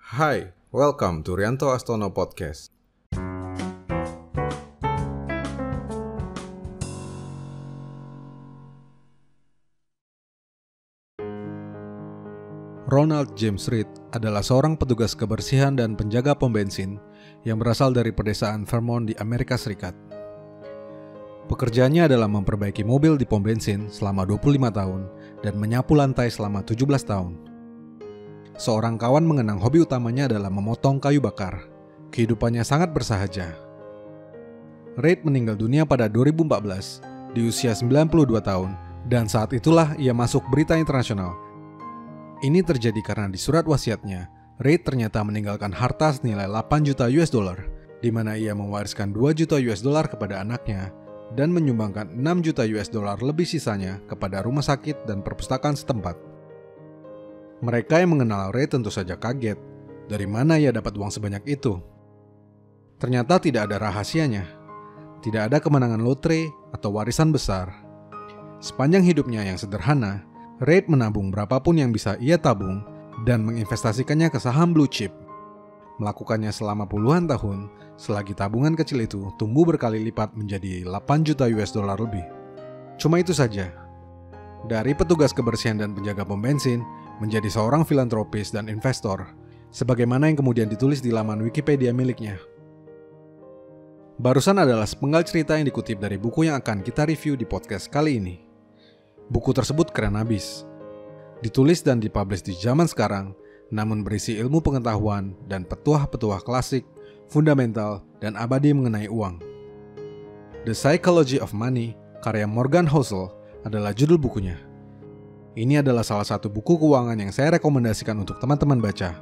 Hi, welcome to Rianto Astono Podcast. Ronald James Reed adalah seorang petugas kebersihan dan penjaga pom bensin yang berasal dari pedesaan Vermont di Amerika Serikat. Pekerjaannya adalah memperbaiki mobil di pom bensin selama 25 tahun dan menyapu lantai selama 17 tahun. Seorang kawan mengenang hobi utamanya adalah memotong kayu bakar. Kehidupannya sangat bersahaja. Reid meninggal dunia pada 2014 di usia 92 tahun dan saat itulah ia masuk berita internasional. Ini terjadi karena di surat wasiatnya, Reid ternyata meninggalkan harta senilai 8 juta US dollar, di mana ia mewariskan 2 juta US dollar kepada anaknya dan menyumbangkan 6 juta US dollar lebih sisanya kepada rumah sakit dan perpustakaan setempat. Mereka yang mengenal Reid tentu saja kaget, dari mana ia dapat uang sebanyak itu. Ternyata tidak ada rahasianya, tidak ada kemenangan lotre atau warisan besar. Sepanjang hidupnya yang sederhana, Reid menabung berapapun yang bisa ia tabung dan menginvestasikannya ke saham blue chip. Melakukannya selama puluhan tahun, selagi tabungan kecil itu tumbuh berkali lipat menjadi 8 juta US dollar lebih. Cuma itu saja. Dari petugas kebersihan dan penjaga pom bensin, menjadi seorang filantropis dan investor, sebagaimana yang kemudian ditulis di laman Wikipedia miliknya. Barusan adalah sepenggal cerita yang dikutip dari buku yang akan kita review di podcast kali ini. Buku tersebut keren abis. Ditulis dan dipublish di zaman sekarang, namun berisi ilmu pengetahuan dan petuah-petuah klasik, fundamental, dan abadi mengenai uang. The Psychology of Money, karya Morgan Housel, adalah judul bukunya. Ini adalah salah satu buku keuangan yang saya rekomendasikan untuk teman-teman baca.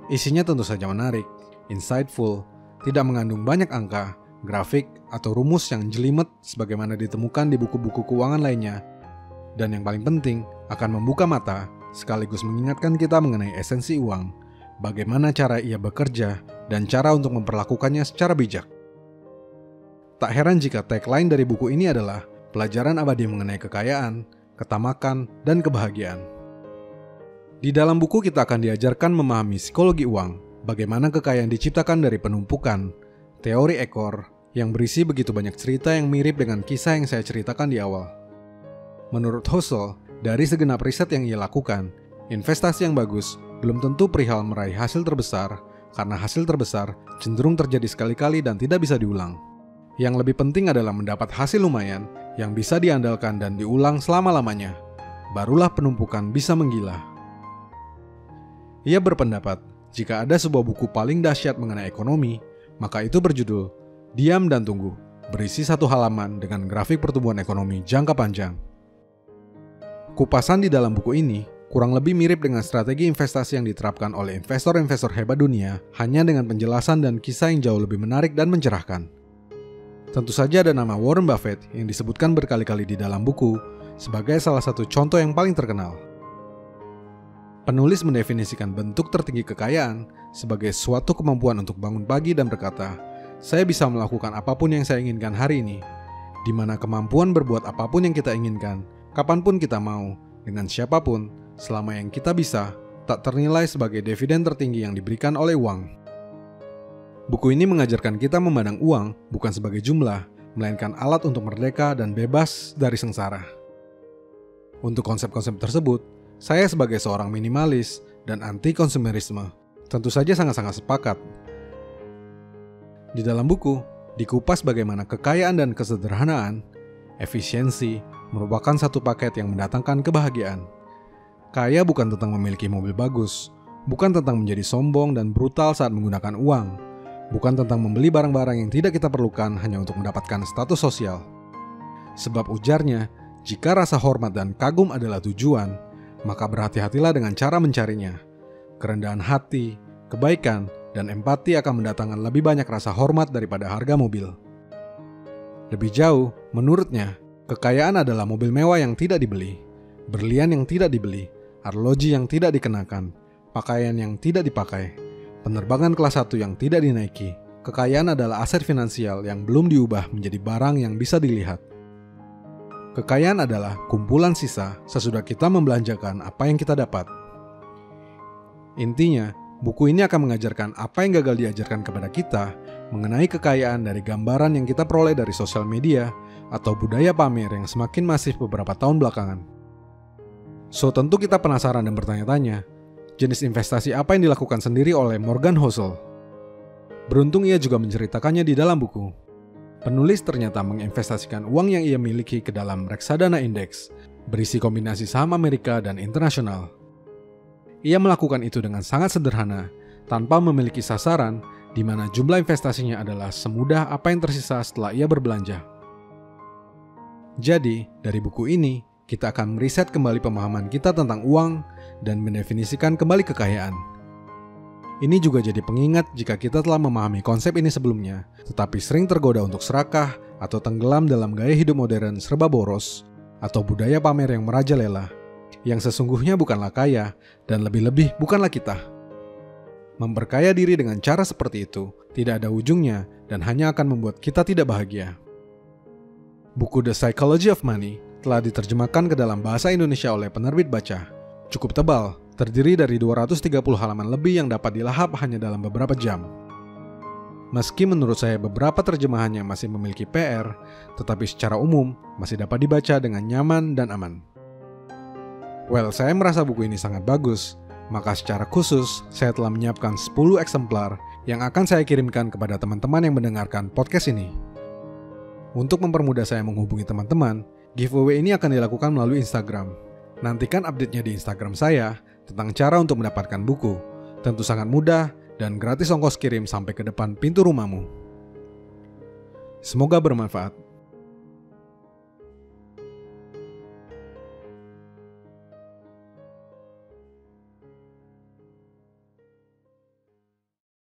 Isinya tentu saja menarik, insightful, tidak mengandung banyak angka, grafik, atau rumus yang jelimet sebagaimana ditemukan di buku-buku keuangan lainnya. Dan yang paling penting, akan membuka mata sekaligus mengingatkan kita mengenai esensi uang, bagaimana cara ia bekerja, dan cara untuk memperlakukannya secara bijak. Tak heran jika tagline dari buku ini adalah pelajaran abadi mengenai kekayaan, ketamakan, dan kebahagiaan. Di dalam buku kita akan diajarkan memahami psikologi uang, bagaimana kekayaan diciptakan dari penumpukan, teori ekor, yang berisi begitu banyak cerita yang mirip dengan kisah yang saya ceritakan di awal. Menurut Housel, dari segenap riset yang ia lakukan, investasi yang bagus belum tentu perihal meraih hasil terbesar, karena hasil terbesar cenderung terjadi sekali-kali dan tidak bisa diulang. Yang lebih penting adalah mendapat hasil lumayan yang bisa diandalkan dan diulang selama-lamanya. Barulah penumpukan bisa menggila. Ia berpendapat, jika ada sebuah buku paling dahsyat mengenai ekonomi, maka itu berjudul Diam dan Tunggu, berisi 1 halaman dengan grafik pertumbuhan ekonomi jangka panjang. Kupasan di dalam buku ini kurang lebih mirip dengan strategi investasi yang diterapkan oleh investor-investor hebat dunia, hanya dengan penjelasan dan kisah yang jauh lebih menarik dan mencerahkan. Tentu saja ada nama Warren Buffett yang disebutkan berkali-kali di dalam buku sebagai salah satu contoh yang paling terkenal. Penulis mendefinisikan bentuk tertinggi kekayaan sebagai suatu kemampuan untuk bangun pagi dan berkata, "Saya bisa melakukan apapun yang saya inginkan hari ini," di mana kemampuan berbuat apapun yang kita inginkan, kapanpun kita mau, dengan siapapun, selama yang kita bisa, tak ternilai sebagai dividen tertinggi yang diberikan oleh uang. Buku ini mengajarkan kita memandang uang bukan sebagai jumlah, melainkan alat untuk merdeka dan bebas dari sengsara. Untuk konsep-konsep tersebut, saya sebagai seorang minimalis dan anti-konsumerisme tentu saja sangat-sangat sepakat. Di dalam buku, dikupas bagaimana kekayaan dan kesederhanaan, efisiensi, merupakan satu paket yang mendatangkan kebahagiaan. Kaya bukan tentang memiliki mobil bagus, bukan tentang menjadi sombong dan brutal saat menggunakan uang, bukan tentang membeli barang-barang yang tidak kita perlukan hanya untuk mendapatkan status sosial. Sebab ujarnya, jika rasa hormat dan kagum adalah tujuan, maka berhati-hatilah dengan cara mencarinya. Kerendahan hati, kebaikan, dan empati akan mendatangkan lebih banyak rasa hormat daripada harga mobil. Lebih jauh, menurutnya, kekayaan adalah mobil mewah yang tidak dibeli, berlian yang tidak dibeli, arloji yang tidak dikenakan, pakaian yang tidak dipakai, penerbangan kelas 1 yang tidak dinaiki. Kekayaan adalah aset finansial yang belum diubah menjadi barang yang bisa dilihat. Kekayaan adalah kumpulan sisa sesudah kita membelanjakan apa yang kita dapat. Intinya, Buku ini akan mengajarkan apa yang gagal diajarkan kepada kita mengenai kekayaan dari gambaran yang kita peroleh dari sosial media atau budaya pamer yang semakin masif beberapa tahun belakangan. So, tentu kita penasaran dan bertanya-tanya, jenis investasi apa yang dilakukan sendiri oleh Morgan Housel? Beruntung ia juga menceritakannya di dalam buku. Penulis ternyata menginvestasikan uang yang ia miliki ke dalam reksadana indeks, berisi kombinasi saham Amerika dan internasional. Ia melakukan itu dengan sangat sederhana, tanpa memiliki sasaran, di mana jumlah investasinya adalah semudah apa yang tersisa setelah ia berbelanja. Jadi, dari buku ini, kita akan meriset kembali pemahaman kita tentang uang dan mendefinisikan kembali kekayaan. Ini juga jadi pengingat jika kita telah memahami konsep ini sebelumnya, tetapi sering tergoda untuk serakah atau tenggelam dalam gaya hidup modern serba boros, atau budaya pamer yang merajalela, yang sesungguhnya bukanlah kaya, dan lebih-lebih bukanlah kita. Memperkaya diri dengan cara seperti itu tidak ada ujungnya dan hanya akan membuat kita tidak bahagia. Buku The Psychology of Money telah diterjemahkan ke dalam bahasa Indonesia oleh penerbit Baca. Cukup tebal, terdiri dari 230 halaman lebih yang dapat dilahap hanya dalam beberapa jam. Meski menurut saya beberapa terjemahannya masih memiliki PR, tetapi secara umum masih dapat dibaca dengan nyaman dan aman. Well, saya merasa buku ini sangat bagus, maka secara khusus saya telah menyiapkan 10 eksemplar yang akan saya kirimkan kepada teman-teman yang mendengarkan podcast ini. Untuk mempermudah saya menghubungi teman-teman, giveaway ini akan dilakukan melalui Instagram. Nantikan update-nya di Instagram saya tentang cara untuk mendapatkan buku. Tentu sangat mudah dan gratis ongkos kirim sampai ke depan pintu rumahmu. Semoga bermanfaat.